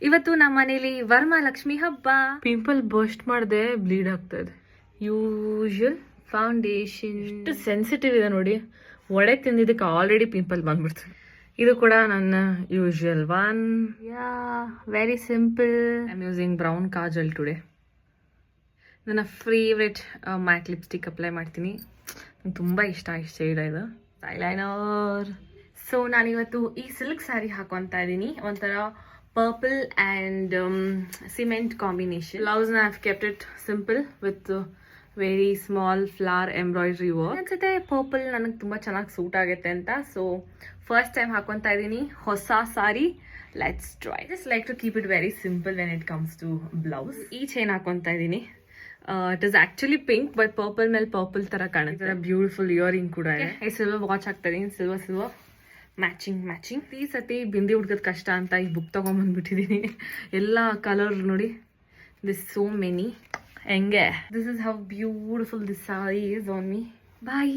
ಇವತ್ತು ನಮ್ಮ ಮನೇಲಿ ವರಮಹಾಲಕ್ಷ್ಮಿ ಹಬ್ಬ. ಪಿಂಪಲ್ ಬರ್ಸ್ಟ್ ಮಾಡದೆ ಬ್ಲೀಡ್ ಆಗ್ತಾ ಇದೆ. ಯೂಶುವಲ್ ಫೌಂಡೇಶನ್ ಎಷ್ಟು ಸೆನ್ಸಿಟಿವ್ ಇದೆ ನೋಡಿ. ಒಡೆ ತಿಂದಿದ್ದಕ್ಕೆ ಆಲ್ರೆಡಿ ಪಿಂಪಲ್ ಬಂದ್ಬಿಡ್ತು. ಇದು ಕೂಡ ನನ್ನ usual one. Yeah very simple. I am using brown Kajal today. ನನ್ನ ಫೇವ್ರೆಟ್ ಮ್ಯಾಟ್ ಲಿಪ್ಸ್ಟಿಕ್ ಅಪ್ಲೈ ಮಾಡ್ತೀನಿ. ನಂಗೆ ತುಂಬ ಇಷ್ಟ ಶೇಡ್ ಇದು ಐಲೈನರ್. ಸೊ ನಾನಿವತ್ತು ಈ ಸಿಲ್ಕ್ ಸ್ಯಾರಿ ಹಾಕೊತಾ ಇದ್ದೀನಿ. ಒಂಥರ ಪರ್ಪಲ್ ಆ್ಯಂಡ್ ಸಿಮೆಂಟ್ ಕಾಂಬಿನೇಷನ್. ಬ್ಲೌಸ್ನ I have kept it simple with very small flower embroidery work. ಅನ್ಸುತ್ತೆ ಪರ್ಪಲ್ ನನಗೆ ತುಂಬ ಚೆನ್ನಾಗಿ ಸೂಟ್ ಆಗುತ್ತೆ ಅಂತ. ಸೊ ಫಸ್ಟ್ ಟೈಮ್ ಹಾಕೊತಾ ಇದ್ದೀನಿ ಹೊಸ sari. Let's try. Just like to keep it very simple when it comes to blouse. ಈ ಚೈನ್ ಹಾಕೊತಾ ಇದ್ದೀನಿ. It is actually pink but purple ಮೇಲೆ ಪರ್ಪಲ್ ತರ ಕಾಣುತ್ತೆ. ಬ್ಯೂಟಿಫುಲ್ ಇಯರಿಂಗ್ ಕೂಡ ಇದೆ. ಸಿಲ್ವರ್ ವಾಚ್ ಹಾಕ್ತಾ ಇದೀನಿ. Silver matching. ಈ ಸತಿ ಬಿಂದಿ ಹುಡ್ಕೋದ್ ಕಷ್ಟ ಅಂತ ಈ ಬುಕ್ ತಗೊಂಡ್ಬಂದ್ಬಿಟ್ಟಿದೀನಿ. ಎಲ್ಲ ಕಲರ್ ನೋಡಿ. This so many. ಹೆಂಗೆ this is how beautiful this sari is on me. Bye.